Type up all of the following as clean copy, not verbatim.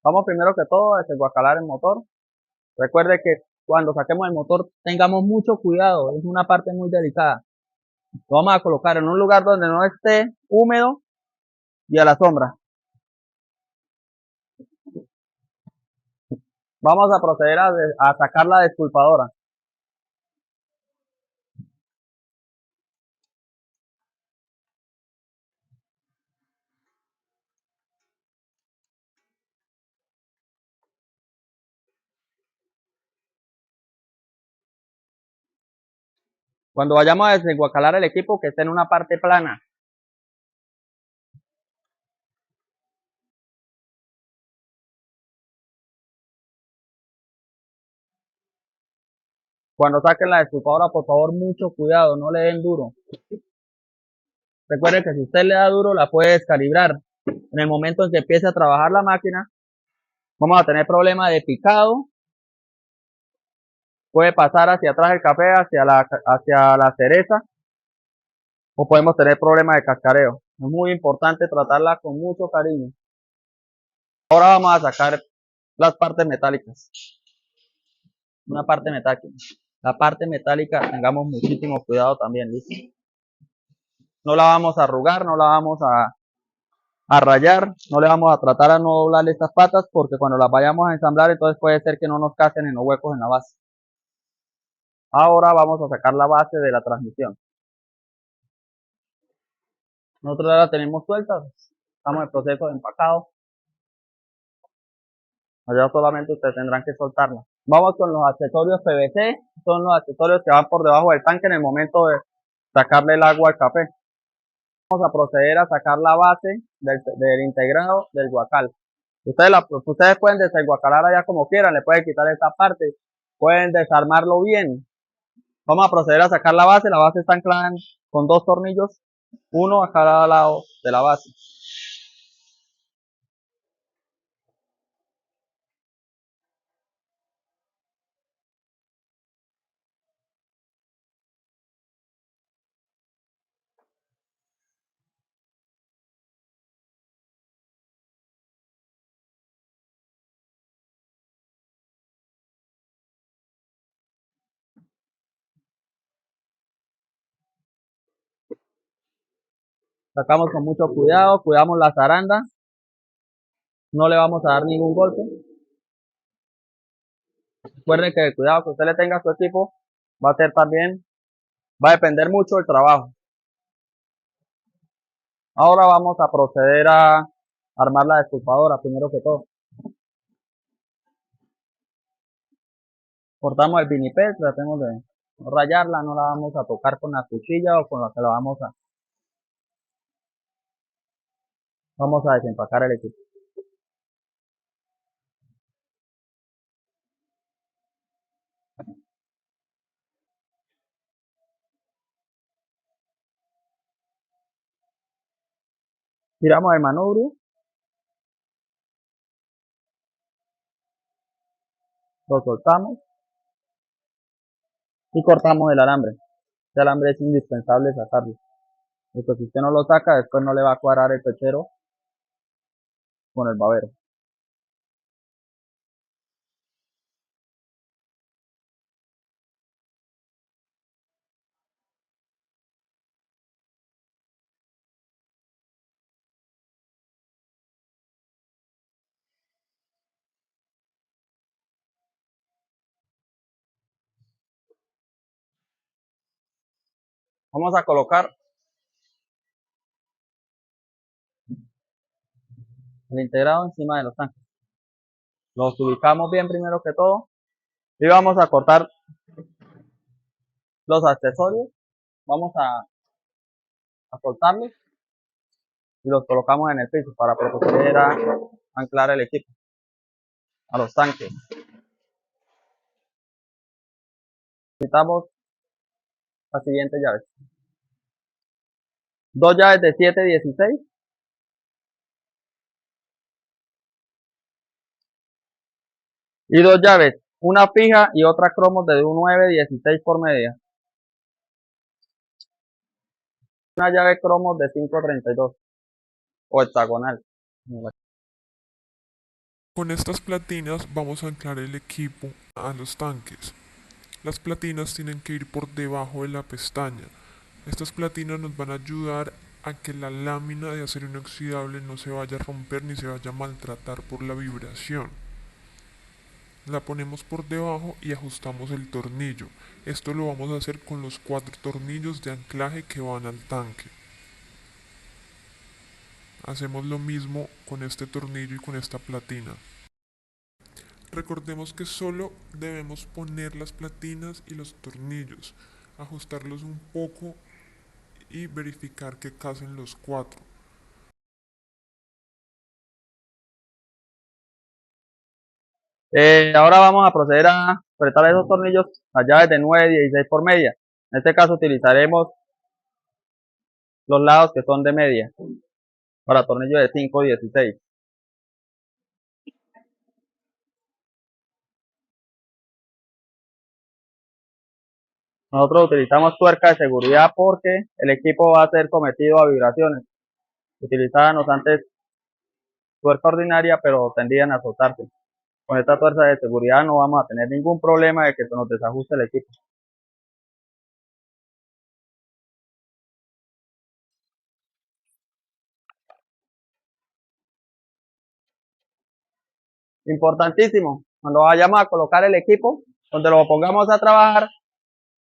Vamos primero que todo a desenguacalar el motor. Recuerde que cuando saquemos el motor tengamos mucho cuidado, es una parte muy delicada. Lo vamos a colocar en un lugar donde no esté húmedo y a la sombra. Vamos a proceder a sacar la desculpadora. Cuando vayamos a desenguacalar el equipo, que esté en una parte plana. Cuando saquen la desculpadora, por favor, mucho cuidado, no le den duro. Recuerde que si usted le da duro, la puede descalibrar. En el momento en que empiece a trabajar la máquina, vamos a tener problemas de picado. Puede pasar hacia atrás el café, hacia la cereza, o podemos tener problemas de cascareo. Es muy importante tratarla con mucho cariño. Ahora vamos a sacar las partes metálicas. Una parte metálica. La parte metálica, tengamos muchísimo cuidado también, ¿listo? No la vamos a arrugar, no la vamos a rayar, no le vamos a tratar a no doblarle estas patas porque cuando las vayamos a ensamblar entonces puede ser que no nos casen en los huecos en la base. Ahora vamos a sacar la base de la transmisión. Nosotros ya la tenemos suelta, estamos en proceso de empacado. Allá solamente ustedes tendrán que soltarla. Vamos con los accesorios PVC, son los accesorios que van por debajo del tanque en el momento de sacarle el agua al café. Vamos a proceder a sacar la base del integrado del guacal. Ustedes pueden desenguacalar allá como quieran, le pueden quitar esta parte, pueden desarmarlo bien. Vamos a proceder a sacar la base está anclada con dos tornillos, uno a cada lado de la base. Sacamos con mucho cuidado, cuidamos la zaranda, no le vamos a dar ningún golpe. Recuerden que el cuidado que usted le tenga a su equipo va a ser también, va a depender mucho del trabajo. Ahora vamos a proceder a armar la desculpadora primero que todo. Cortamos el vinipel, tratemos de no rayarla, no la vamos a tocar con la cuchilla o con la que la vamos a desempacar el equipo. Tiramos el manubrio, lo soltamos y cortamos el alambre. Este alambre es indispensable sacarlo, porque si usted no lo saca, después no le va a cuadrar el pechero con el babero. Vamos a colocar el integrado encima de los tanques. Los ubicamos bien primero que todo y vamos a cortar los accesorios. Vamos a soltarlos y los colocamos en el piso para proceder a anclar el equipo a los tanques. Necesitamos las siguientes llaves. Dos llaves de 7/16. Y dos llaves, una fija y otra cromos de 9/16 por media. Una llave cromos de 5/32 o hexagonal. Con estas platinas vamos a anclar el equipo a los tanques. Las platinas tienen que ir por debajo de la pestaña. Estas platinas nos van a ayudar a que la lámina de acero inoxidable no se vaya a romper ni se vaya a maltratar por la vibración. La ponemos por debajo y ajustamos el tornillo. Esto lo vamos a hacer con los 4 tornillos de anclaje que van al tanque. Hacemos lo mismo con este tornillo y con esta platina. Recordemos que solo debemos poner las platinas y los tornillos, ajustarlos un poco y verificar que casen los 4. Ahora vamos a proceder a apretar esos tornillos, las llaves de 9, 16 por media. En este caso utilizaremos los lados que son de media para tornillos de 5, 16. Nosotros utilizamos tuerca de seguridad porque el equipo va a ser sometido a vibraciones. Utilizábamos antes tuerca ordinaria, pero tendían a soltarse. Con esta tuerca de seguridad no vamos a tener ningún problema de que se nos desajuste el equipo. Importantísimo, cuando vayamos a colocar el equipo, donde lo pongamos a trabajar,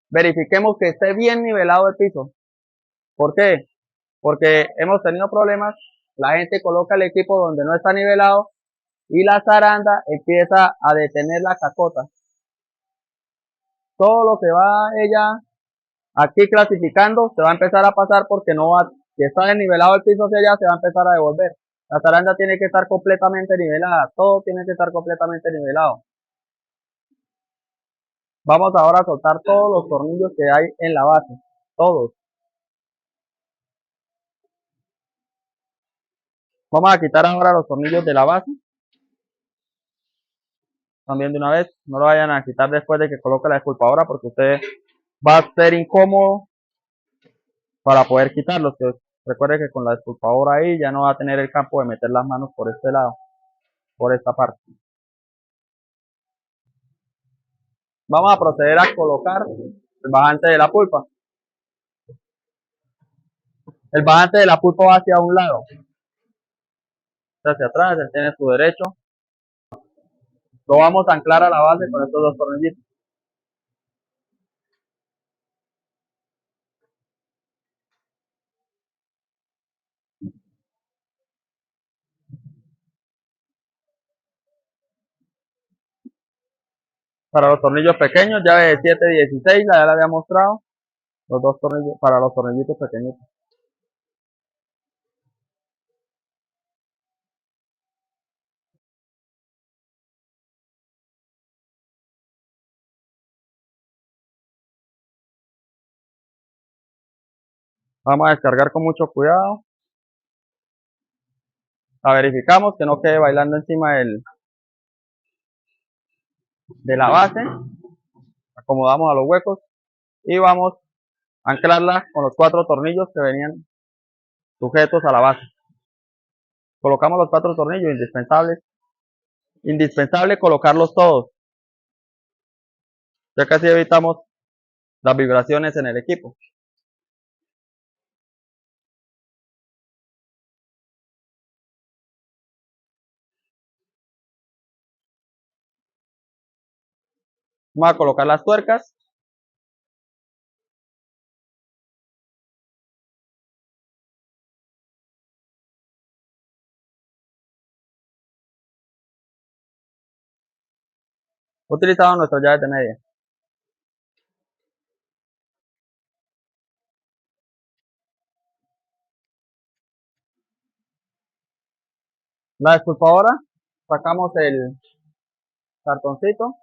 verifiquemos que esté bien nivelado el piso. ¿Por qué? Porque hemos tenido problemas, la gente coloca el equipo donde no está nivelado y la zaranda empieza a detener la cacota. Todo lo que va ella aquí clasificando se va a empezar a pasar porque no va, si está desnivelado el piso hacia allá, se va a empezar a devolver. La zaranda tiene que estar completamente nivelada, todo tiene que estar completamente nivelado. Vamos ahora a soltar todos los tornillos que hay en la base, todos. Vamos a quitar ahora los tornillos de la base, también de una vez, no lo vayan a quitar después de que coloque la esculpadora porque usted va a ser incómodo para poder quitarlos. Que recuerde que con la esculpadora ahí ya no va a tener el campo de meter las manos por este lado, por esta parte. Vamos a proceder a colocar el bajante de la pulpa. El bajante de la pulpa va hacia un lado, hacia atrás, él tiene su derecho. Lo vamos a anclar a la base con estos dos tornillitos. Para los tornillos pequeños, llave de 7, 16, ya la había mostrado. Los dos tornillos, para los tornillitos pequeñitos. Vamos a descargar con mucho cuidado. La verificamos que no quede bailando encima de la base. Acomodamos a los huecos y vamos a anclarla con los 4 tornillos que venían sujetos a la base. Colocamos los 4 tornillos indispensables. Indispensable colocarlos todos, ya que así evitamos las vibraciones en el equipo. Vamos a colocar las tuercas. Utilizamos nuestras llaves de media. La esculpadora, sacamos el cartoncito.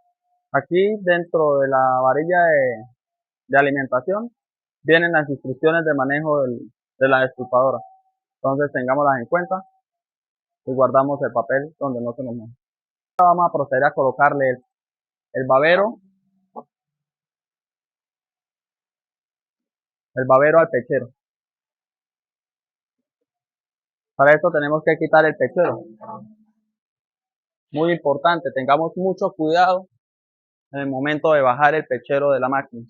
Aquí dentro de la varilla de alimentación vienen las instrucciones de manejo de la esculpadora. Entonces tengámoslas en cuenta y guardamos el papel donde no se nos moje. Ahora vamos a proceder a colocarle el babero, el babero al pechero. Para esto tenemos que quitar el pechero. Muy importante, tengamos mucho cuidado en el momento de bajar el pechero de la máquina.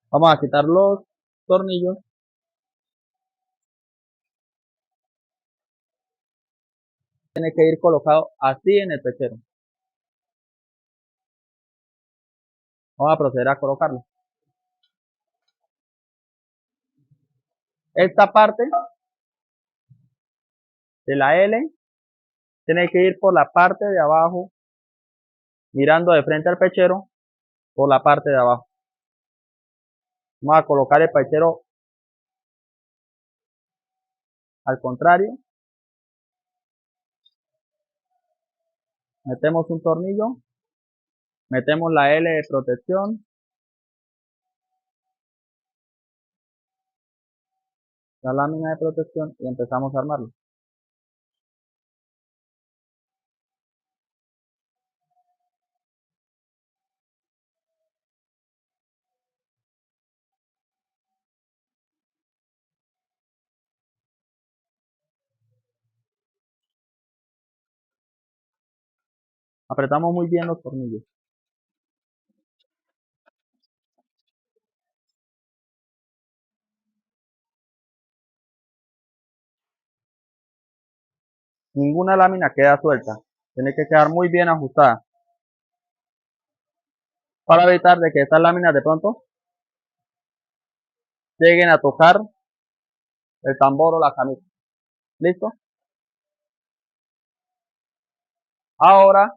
Vamos a quitar los tornillos. Tiene que ir colocado así en el pechero. Vamos a proceder a colocarlo. Esta parte de la L tiene que ir por la parte de abajo, mirando de frente al pechero, por la parte de abajo. Vamos a colocar el pechero al contrario. Metemos un tornillo, metemos la L de protección, la lámina de protección y empezamos a armarlo. Apretamos muy bien los tornillos. Ninguna lámina queda suelta. Tiene que quedar muy bien ajustada. Para evitar de que estas láminas de pronto lleguen a tocar el tambor o la camisa. ¿Listo? Ahora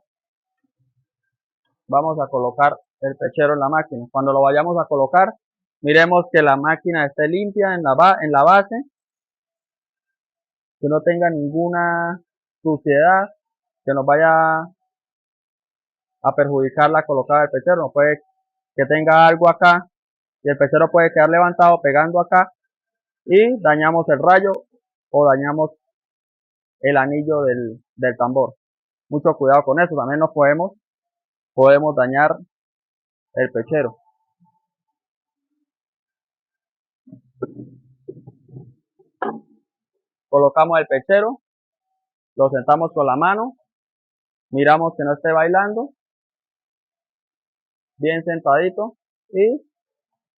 vamos a colocar el pechero en la máquina. Cuando lo vayamos a colocar, miremos que la máquina esté limpia en la base, que no tenga ninguna suciedad que nos vaya a perjudicar la colocada del pechero. No puede que tenga algo acá y el pechero puede quedar levantado pegando acá y dañamos el rayo o dañamos el anillo del tambor. Mucho cuidado con eso, también nos podemos dañar el pechero. Colocamos el pechero, lo sentamos con la mano, miramos que no esté bailando, bien sentadito y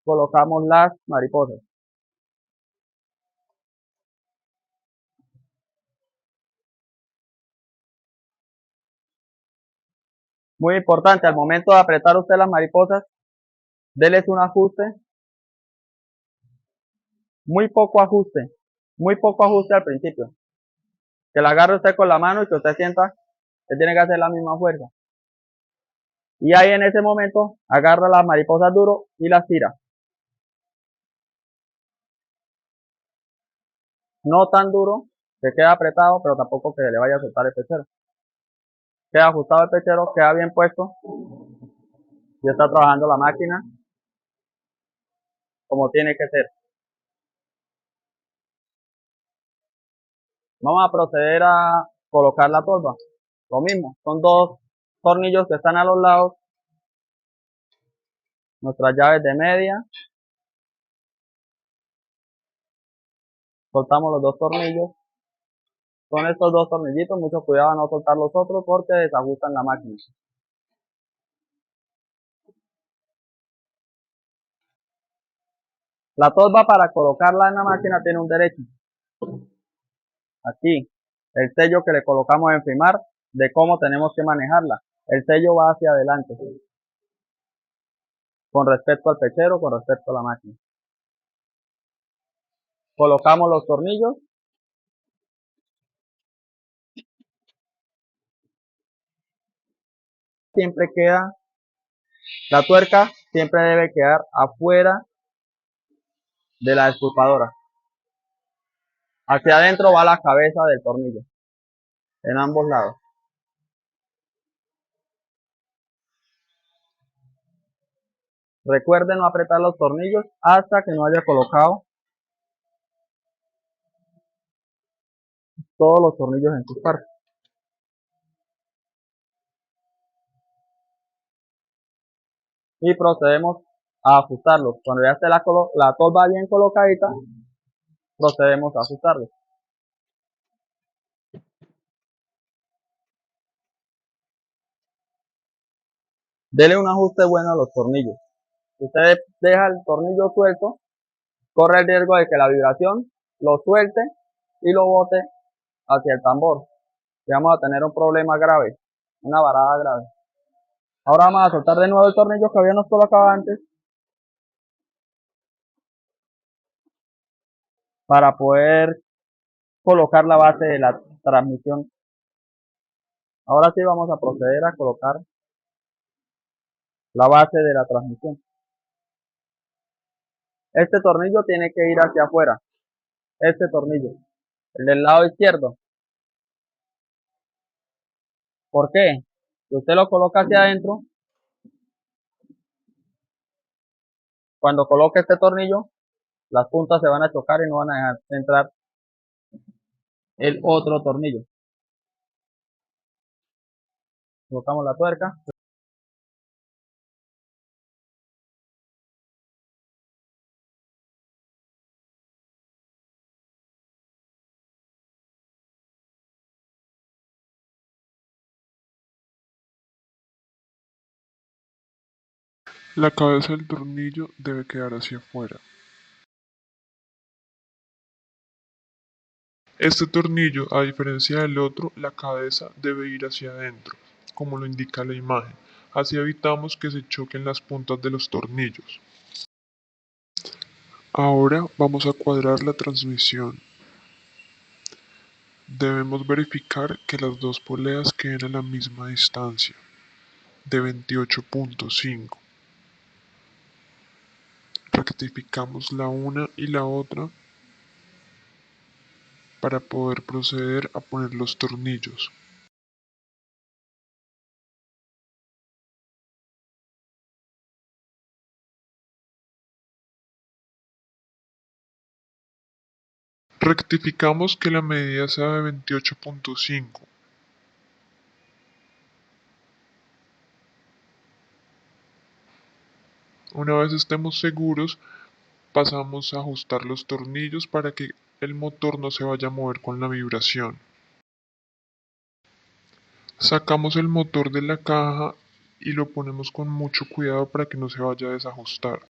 colocamos las mariposas. Muy importante, al momento de apretar usted las mariposas, déles un ajuste, muy poco ajuste al principio. Que la agarre usted con la mano y que usted sienta que tiene que hacer la misma fuerza. Y ahí en ese momento agarra las mariposas duro y las tira. No tan duro que queda apretado, pero tampoco que le vaya a soltar el pechero. Queda ajustado el pechero, queda bien puesto. Y está trabajando la máquina como tiene que ser. Vamos a proceder a colocar la tolva. Lo mismo, son dos tornillos que están a los lados. Nuestras llaves de media. Soltamos los dos tornillos. Son estos dos tornillitos, mucho cuidado a no soltar los otros porque desajustan la máquina. La tolva para colocarla en la máquina tiene un derecho. Aquí, el sello que le colocamos en firmar de cómo tenemos que manejarla. El sello va hacia adelante. Con respecto al pechero, con respecto a la máquina. Colocamos los tornillos. Siempre queda, la tuerca siempre debe quedar afuera de la esculpadora. Hacia adentro va la cabeza del tornillo, en ambos lados. Recuerden no apretar los tornillos hasta que no haya colocado todos los tornillos en sus partes. Y procedemos a ajustarlos. Cuando ya esté la tolva bien colocadita, procedemos a ajustarlos. Dele un ajuste bueno a los tornillos. Si usted deja el tornillo suelto, corre el riesgo de que la vibración lo suelte y lo bote hacia el tambor. Y vamos a tener un problema grave, una varada grave. Ahora vamos a soltar de nuevo el tornillo que habíamos colocado antes para poder colocar la base de la transmisión. Ahora sí vamos a proceder a colocar la base de la transmisión. Este tornillo tiene que ir hacia afuera. Este tornillo, el del lado izquierdo. ¿Por qué? Si usted lo coloca hacia adentro, cuando coloque este tornillo, las puntas se van a chocar y no van a dejar entrar el otro tornillo. Colocamos la tuerca. La cabeza del tornillo debe quedar hacia afuera. Este tornillo, a diferencia del otro, la cabeza debe ir hacia adentro, como lo indica la imagen. Así evitamos que se choquen las puntas de los tornillos. Ahora vamos a cuadrar la transmisión. Debemos verificar que las dos poleas queden a la misma distancia, de 28.5. Rectificamos la una y la otra para poder proceder a poner los tornillos. Rectificamos que la medida sea de 28.5. Una vez estemos seguros, pasamos a ajustar los tornillos para que el motor no se vaya a mover con la vibración. Sacamos el motor de la caja y lo ponemos con mucho cuidado para que no se vaya a desajustar.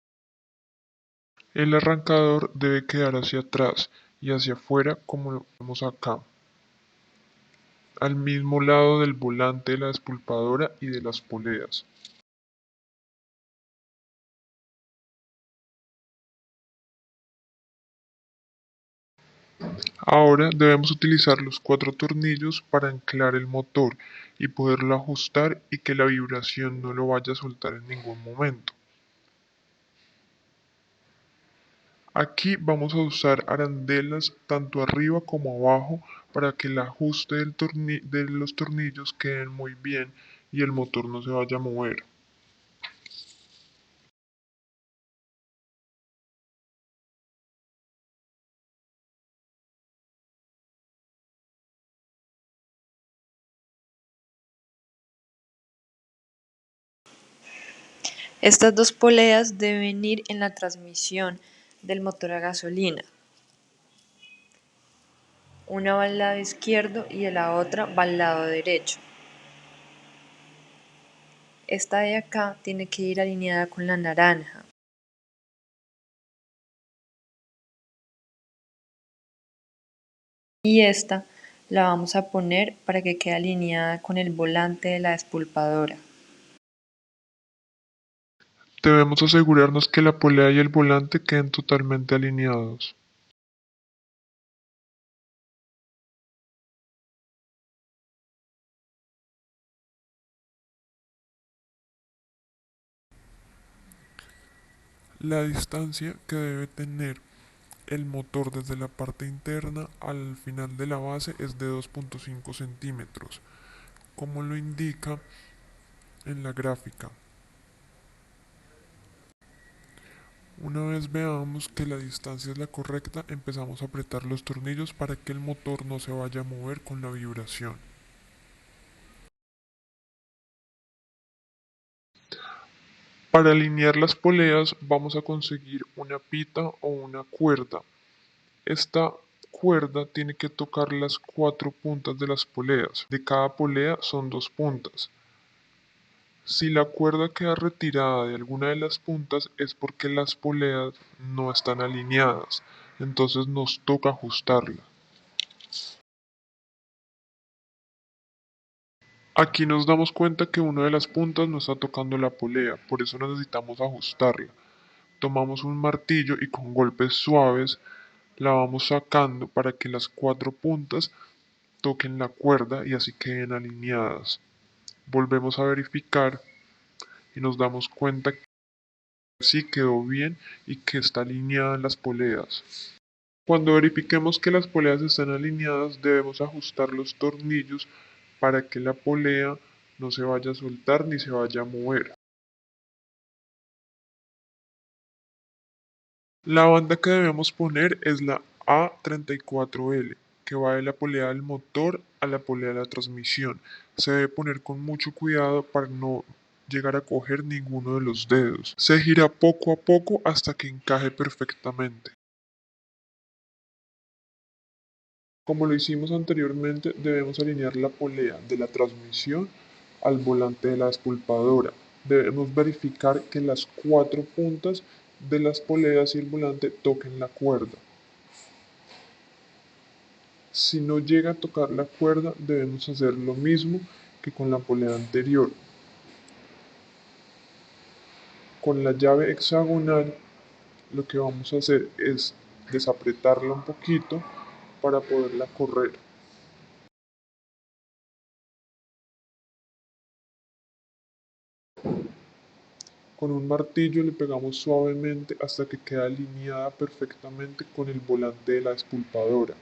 El arrancador debe quedar hacia atrás y hacia afuera como lo vemos acá, al mismo lado del volante de la despulpadora y de las poleas. Ahora debemos utilizar los 4 tornillos para anclar el motor y poderlo ajustar y que la vibración no lo vaya a soltar en ningún momento. Aquí vamos a usar arandelas tanto arriba como abajo para que el ajuste de los tornillos queden muy bien y el motor no se vaya a mover. Estas dos poleas deben ir en la transmisión del motor a gasolina. Una va al lado izquierdo y la otra va al lado derecho. Esta de acá tiene que ir alineada con la naranja. Y esta la vamos a poner para que quede alineada con el volante de la despulpadora. Debemos asegurarnos que la polea y el volante queden totalmente alineados. La distancia que debe tener el motor desde la parte interna al final de la base es de 2.5 centímetros, como lo indica en la gráfica. Una vez veamos que la distancia es la correcta, empezamos a apretar los tornillos para que el motor no se vaya a mover con la vibración. Para alinear las poleas vamos a conseguir una pita o una cuerda. Esta cuerda tiene que tocar las 4 puntas de las poleas. De cada polea son 2 puntas. Si la cuerda queda retirada de alguna de las puntas es porque las poleas no están alineadas. Entonces nos toca ajustarla. Aquí nos damos cuenta que una de las puntas no está tocando la polea, por eso necesitamos ajustarla. Tomamos un martillo y con golpes suaves la vamos sacando para que las 4 puntas toquen la cuerda y así queden alineadas. Volvemos a verificar y nos damos cuenta que sí quedó bien y que está alineada en las poleas. Cuando verifiquemos que las poleas están alineadas, debemos ajustar los tornillos para que la polea no se vaya a soltar ni se vaya a mover. La banda que debemos poner es la A34L, que va de la polea del motor a la polea de la transmisión. Se debe poner con mucho cuidado para no llegar a coger ninguno de los dedos. Se gira poco a poco hasta que encaje perfectamente. Como lo hicimos anteriormente, debemos alinear la polea de la transmisión al volante de la despulpadora. Debemos verificar que las 4 puntas de las poleas y el volante toquen la cuerda. Si no llega a tocar la cuerda, debemos hacer lo mismo que con la polea anterior. Con la llave hexagonal, lo que vamos a hacer es desapretarla un poquito para poderla correr. Con un martillo le pegamos suavemente hasta que queda alineada perfectamente con el volante de la despulpadora.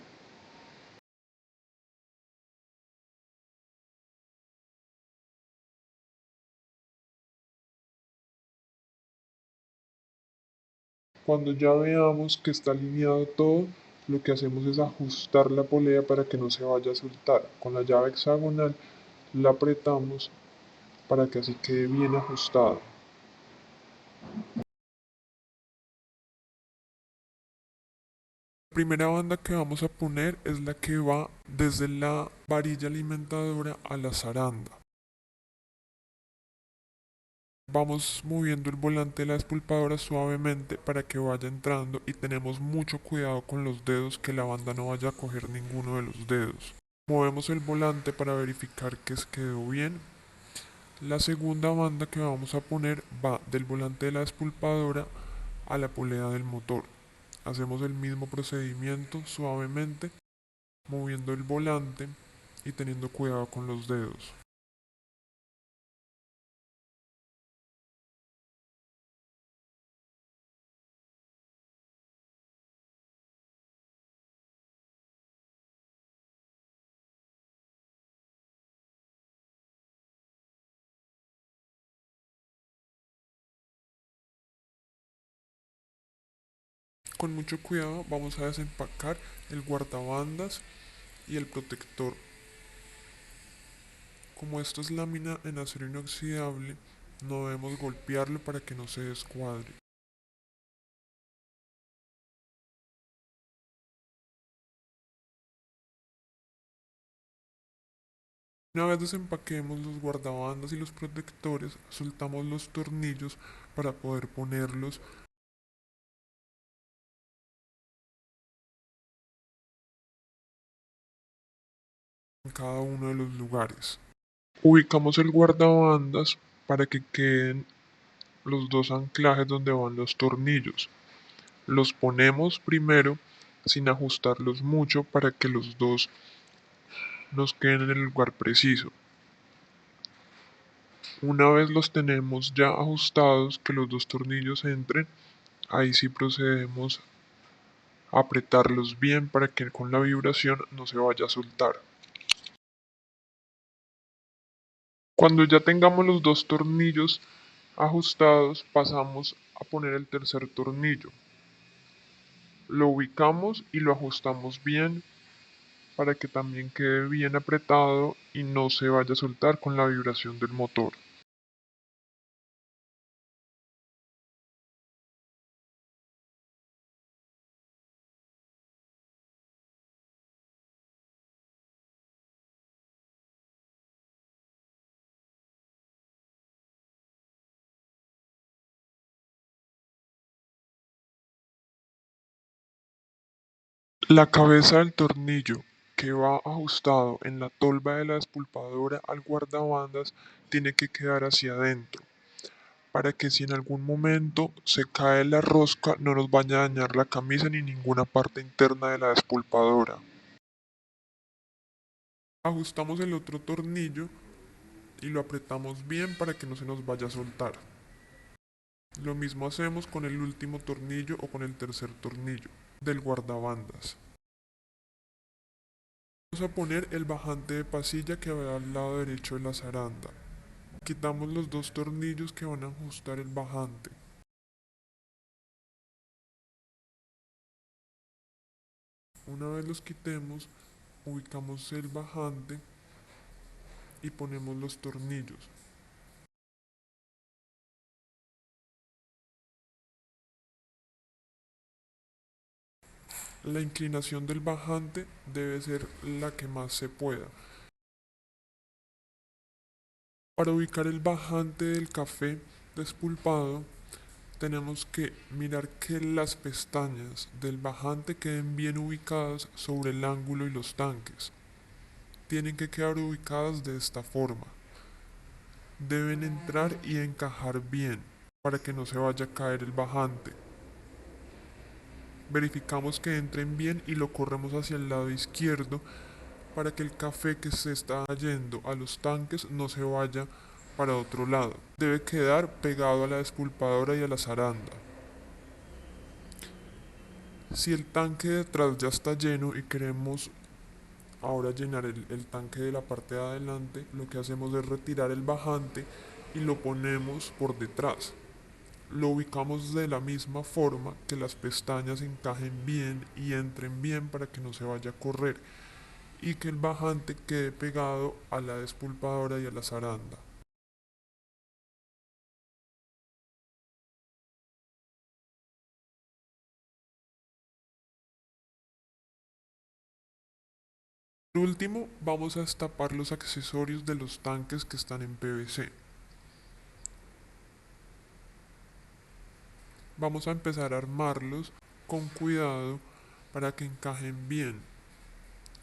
Cuando ya veamos que está alineado todo, lo que hacemos es ajustar la polea para que no se vaya a soltar. Con la llave hexagonal la apretamos para que así quede bien ajustada. La primera banda que vamos a poner es la que va desde la varilla alimentadora a la zaranda. Vamos moviendo el volante de la despulpadora suavemente para que vaya entrando y tenemos mucho cuidado con los dedos que la banda no vaya a coger ninguno de los dedos. Movemos el volante para verificar que quedó bien. La segunda banda que vamos a poner va del volante de la despulpadora a la polea del motor. Hacemos el mismo procedimiento suavemente, moviendo el volante y teniendo cuidado con los dedos. Con mucho cuidado vamos a desempacar el guardabandas y el protector. Como esto es lámina en acero inoxidable, no debemos golpearlo para que no se descuadre. Una vez desempaquemos los guardabandas y los protectores, soltamos los tornillos para poder ponerlos en cada uno de los lugares. Ubicamos el guardabandas para que queden los dos anclajes donde van los tornillos. Los ponemos primero sin ajustarlos mucho para que los dos nos queden en el lugar preciso. Una vez los tenemos ya ajustados, que los dos tornillos entren, ahí sí procedemos a apretarlos bien para que con la vibración no se vaya a soltar. Cuando ya tengamos los dos tornillos ajustados, pasamos a poner el tercer tornillo. Lo ubicamos y lo ajustamos bien para que también quede bien apretado y no se vaya a soltar con la vibración del motor. La cabeza del tornillo que va ajustado en la tolva de la despulpadora al guardabandas tiene que quedar hacia adentro, para que si en algún momento se cae la rosca no nos vaya a dañar la camisa ni ninguna parte interna de la despulpadora. Ajustamos el otro tornillo y lo apretamos bien para que no se nos vaya a soltar. Lo mismo hacemos con el último tornillo o con el tercer tornillo del guardabandas. Vamos a poner el bajante de pasilla que va al lado derecho de la zaranda. Quitamos los dos tornillos que van a ajustar el bajante. Una vez los quitemos, ubicamos el bajante y ponemos los tornillos. La inclinación del bajante debe ser la que más se pueda. Para ubicar el bajante del café despulpado, tenemos que mirar que las pestañas del bajante queden bien ubicadas sobre el ángulo y los tanques. Tienen que quedar ubicadas de esta forma. Deben entrar y encajar bien para que no se vaya a caer el bajante. Verificamos que entren bien y lo corremos hacia el lado izquierdo para que el café que se está yendo a los tanques no se vaya para otro lado. Debe quedar pegado a la despulpadora y a la zaranda. Si el tanque de atrás ya está lleno y queremos ahora llenar el tanque de la parte de adelante, lo que hacemos es retirar el bajante y lo ponemos por detrás. Lo ubicamos de la misma forma que las pestañas encajen bien y entren bien para que no se vaya a correr y que el bajante quede pegado a la despulpadora y a la zaranda. Por último, vamos a destapar los accesorios de los tanques que están en PVC. Vamos a empezar a armarlos con cuidado para que encajen bien.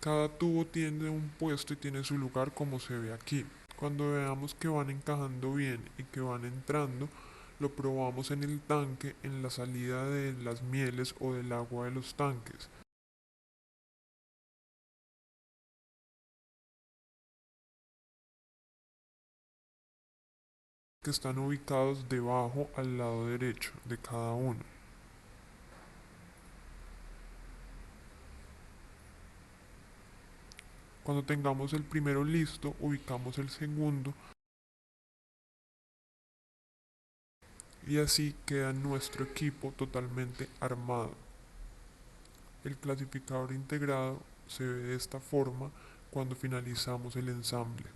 Cada tubo tiene un puesto y tiene su lugar como se ve aquí. Cuando veamos que van encajando bien y que van entrando, lo probamos en el tanque en la salida de las mieles o del agua de los tanques. Que están ubicados debajo al lado derecho de cada uno. Cuando tengamos el primero listo, ubicamos el segundo y así queda nuestro equipo totalmente armado. El clasificador integrado se ve de esta forma cuando finalizamos el ensamble.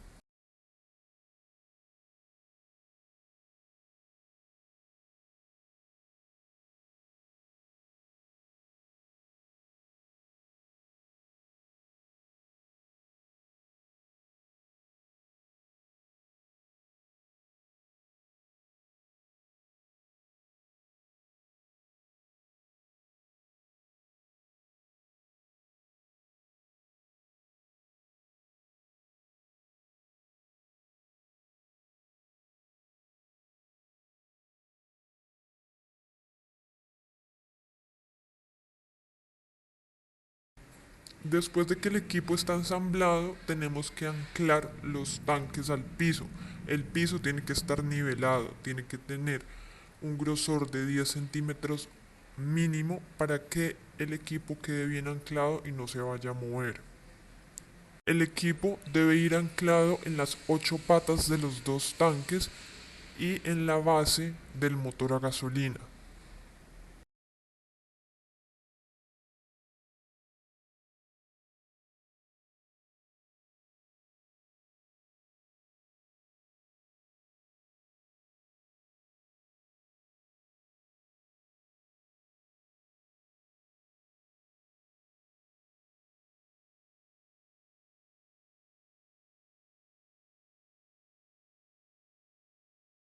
Después de que el equipo está ensamblado, tenemos que anclar los tanques al piso. El piso tiene que estar nivelado, tiene que tener un grosor de 10 centímetros mínimo para que el equipo quede bien anclado y no se vaya a mover. El equipo debe ir anclado en las 8 patas de los dos tanques y en la base del motor a gasolina.